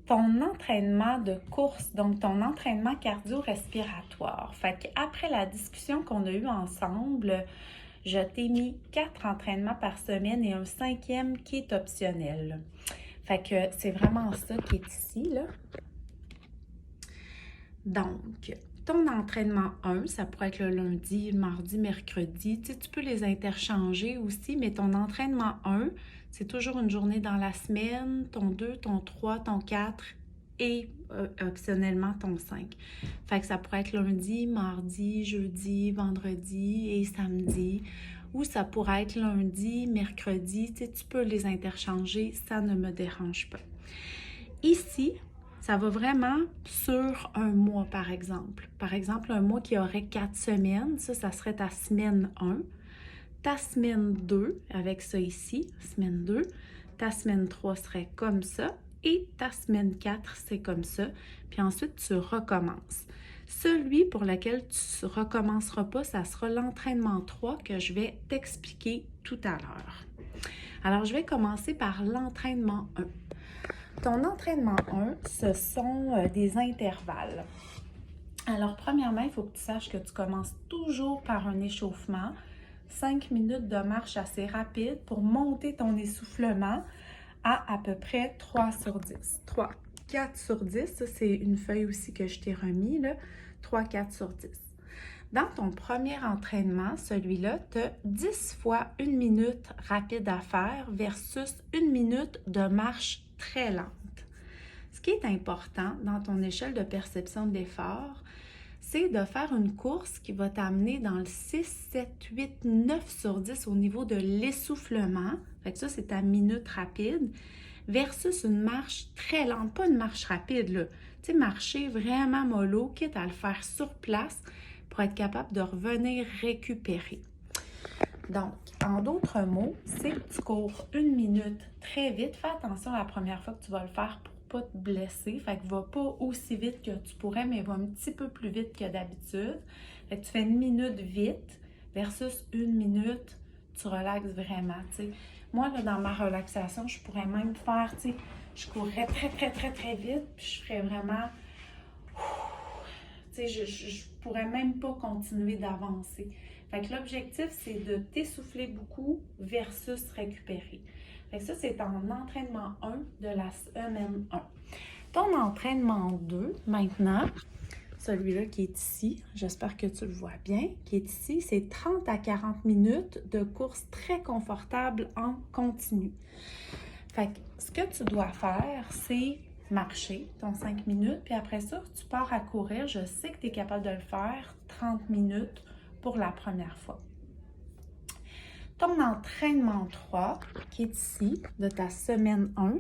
ton entraînement de course, donc ton entraînement cardio-respiratoire. Fait qu'après la discussion qu'on a eue ensemble, je t'ai mis 4 entraînements par semaine et un 5e qui est optionnel. Fait que c'est vraiment ça qui est ici, là. Donc, ton entraînement 1, ça pourrait être le lundi, le mardi, mercredi. Tu peux les interchanger aussi, mais ton entraînement 1, c'est toujours une journée dans la semaine, ton 2, ton 3, ton 4 et optionnellement ton 5. Fait que ça pourrait être lundi, mardi, jeudi, vendredi et samedi. Ou ça pourrait être lundi, mercredi. Tu peux les interchanger, ça ne me dérange pas. Ici, ça va vraiment sur un mois, par exemple. Par exemple, un mois qui aurait 4 semaines, ça serait ta semaine 1. Ta semaine 2, avec ça ici, semaine 2. Ta semaine 3 serait comme ça. Et ta semaine 4, c'est comme ça. Puis ensuite, tu recommences. Celui pour lequel tu ne recommenceras pas, ça sera l'entraînement 3 que je vais t'expliquer tout à l'heure. Alors, je vais commencer par l'entraînement 1. Ton entraînement 1, ce sont des intervalles. Alors, premièrement, il faut que tu saches que tu commences toujours par un échauffement. 5 minutes de marche assez rapide pour monter ton essoufflement à peu près 3 sur 10. 3, 4 sur 10, ça c'est une feuille aussi que je t'ai remis, là. 3, 4 sur 10. Dans ton premier entraînement, celui-là, tu as 10 fois 1 minute rapide à faire versus 1 minute de marche très lente. Ce qui est important dans ton échelle de perception de l'effort, c'est de faire une course qui va t'amener dans le 6, 7, 8, 9 sur 10 au niveau de l'essoufflement. Fait que ça, c'est ta minute rapide versus une marche très lente, pas une marche rapide, là. Tu sais, marcher vraiment mollo, quitte à le faire sur place pour être capable de revenir récupérer. Donc, en d'autres mots, c'est que tu cours 1 minute très vite. Fais attention à la première fois que tu vas le faire pour ne pas te blesser. Fait que va pas aussi vite que tu pourrais, mais va un petit peu plus vite que d'habitude. Fait que tu fais 1 minute vite versus 1 minute, tu relaxes vraiment, tu sais. Moi, là, dans ma relaxation, je pourrais même faire, tu sais, je courrais très, très, très, très vite, puis je ferais vraiment... Tu sais, je pourrais même pas continuer d'avancer. Fait que l'objectif, c'est de t'essouffler beaucoup versus récupérer. Fait que ça, c'est ton entraînement 1 de la semaine 1. Ton entraînement 2, maintenant, celui-là qui est ici, j'espère que tu le vois bien, qui est ici, c'est 30 à 40 minutes de course très confortable en continu. Fait que ce que tu dois faire, c'est marcher ton 5 minutes, puis après ça, tu pars à courir. Je sais que tu es capable de le faire 30 minutes pour la première fois. Ton entraînement 3, qui est ici, de ta semaine 1,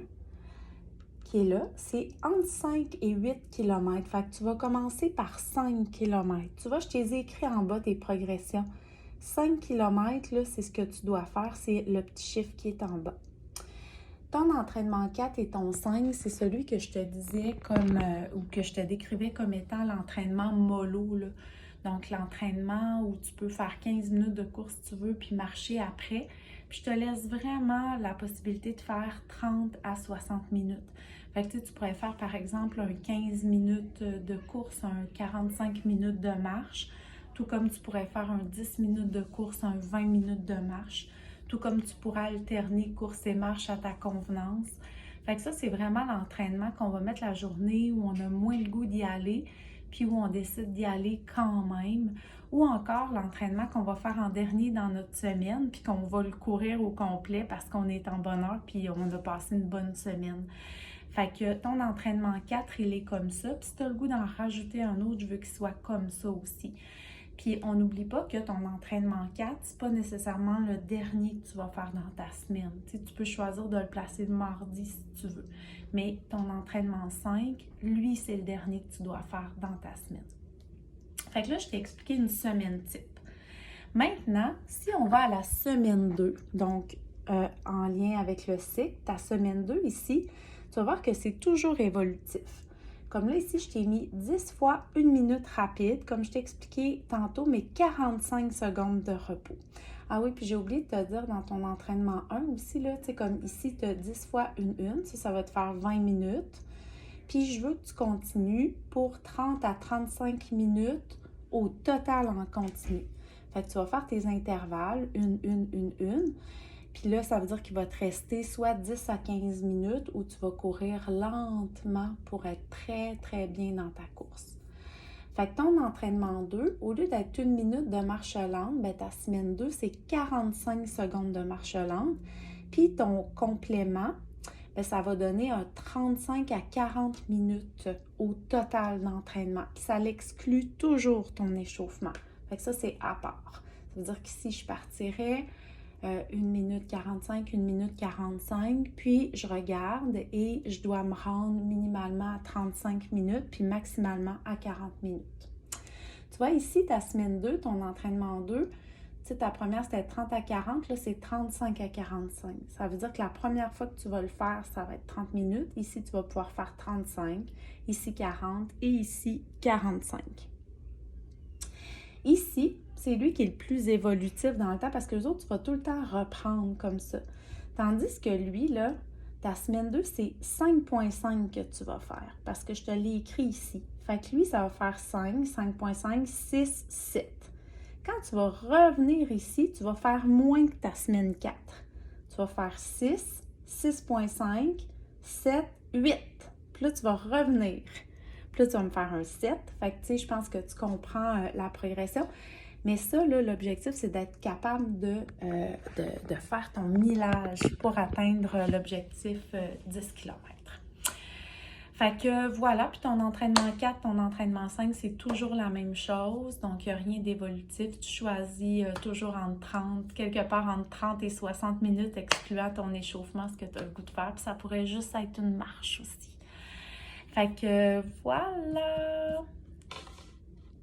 qui est là, c'est entre 5 et 8 km. Fait que tu vas commencer par 5 km. Tu vois, je t'ai écrit en bas tes progressions. 5 km, là, c'est ce que tu dois faire. C'est le petit chiffre qui est en bas. Ton entraînement 4 et ton 5, c'est celui que je te disais comme, ou que je te décrivais comme étant l'entraînement mollo, là. Donc, l'entraînement où tu peux faire 15 minutes de course si tu veux, puis marcher après. Puis, je te laisse vraiment la possibilité de faire 30 à 60 minutes. Fait que tu pourrais faire, par exemple, un 15 minutes de course, un 45 minutes de marche, tout comme tu pourrais faire un 10 minutes de course, un 20 minutes de marche, tout comme tu pourras alterner course et marche à ta convenance. Fait que ça, c'est vraiment l'entraînement qu'on va mettre la journée où on a moins le goût d'y aller, puis où on décide d'y aller quand même, ou encore l'entraînement qu'on va faire en dernier dans notre semaine, puis qu'on va le courir au complet parce qu'on est en bonne heure, puis on a passé une bonne semaine. Fait que ton entraînement 4, il est comme ça, puis si tu as le goût d'en rajouter un autre, je veux qu'il soit comme ça aussi. Puis on n'oublie pas que ton entraînement 4, c'est pas nécessairement le dernier que tu vas faire dans ta semaine. Tu sais, tu peux choisir de le placer le mardi si tu veux. Mais ton entraînement 5, lui, c'est le dernier que tu dois faire dans ta semaine. Fait que là, je t'ai expliqué une semaine type. Maintenant, si on va à la semaine 2, donc en lien avec le cycle, ta semaine 2 ici, tu vas voir que c'est toujours évolutif. Comme là, ici, je t'ai mis 10 fois 1 minute rapide, comme je t'ai expliqué tantôt, mais 45 secondes de repos. Ah oui, puis j'ai oublié de te dire dans ton entraînement 1 aussi, là, tu sais, comme ici, tu as 10 fois 1 une, ça va te faire 20 minutes. Puis je veux que tu continues pour 30 à 35 minutes au total en continu. Fait que tu vas faire tes intervalles, une. Puis là, ça veut dire qu'il va te rester soit 10 à 15 minutes où tu vas courir lentement pour être très, très bien dans ta course. Fait que ton entraînement 2, au lieu d'être 1 minute de marche lente, bien, ta semaine 2, c'est 45 secondes de marche lente. Puis ton complément, bien, ça va donner un 35 à 40 minutes au total d'entraînement. Puis ça l'exclut toujours ton échauffement. Fait que ça, c'est à part. Ça veut dire qu'ici, je partirais 1 minute 45, 1 minute 45, puis je regarde et je dois me rendre minimalement à 35 minutes, puis maximalement à 40 minutes. Tu vois, ici, ta semaine 2, ton entraînement 2, tu sais, ta première, c'était 30 à 40, là, c'est 35 à 45. Ça veut dire que la première fois que tu vas le faire, ça va être 30 minutes. Ici, tu vas pouvoir faire 35, ici 40 et ici 45. Ici, c'est lui qui est le plus évolutif dans le temps parce que les autres, tu vas tout le temps reprendre comme ça. Tandis que lui, là, ta semaine 2, c'est 5.5 que tu vas faire parce que je te l'ai écrit ici. Fait que lui, ça va faire 5, 5.5, 6, 7. Quand tu vas revenir ici, tu vas faire moins que ta semaine 4. Tu vas faire 6, 6.5, 7, 8. Puis là, tu vas revenir. Puis là, tu vas me faire un 7. Fait que, tu sais, je pense que tu comprends la progression. Mais ça, là, l'objectif, c'est d'être capable de faire ton millage pour atteindre l'objectif 10 km. Fait que voilà, puis ton entraînement 4, ton entraînement 5, c'est toujours la même chose. Donc, il n'y a rien d'évolutif. Tu choisis toujours quelque part entre 30 et 60 minutes, excluant ton échauffement, ce que tu as le goût de faire. Puis ça pourrait juste être une marche aussi. Fait que voilà!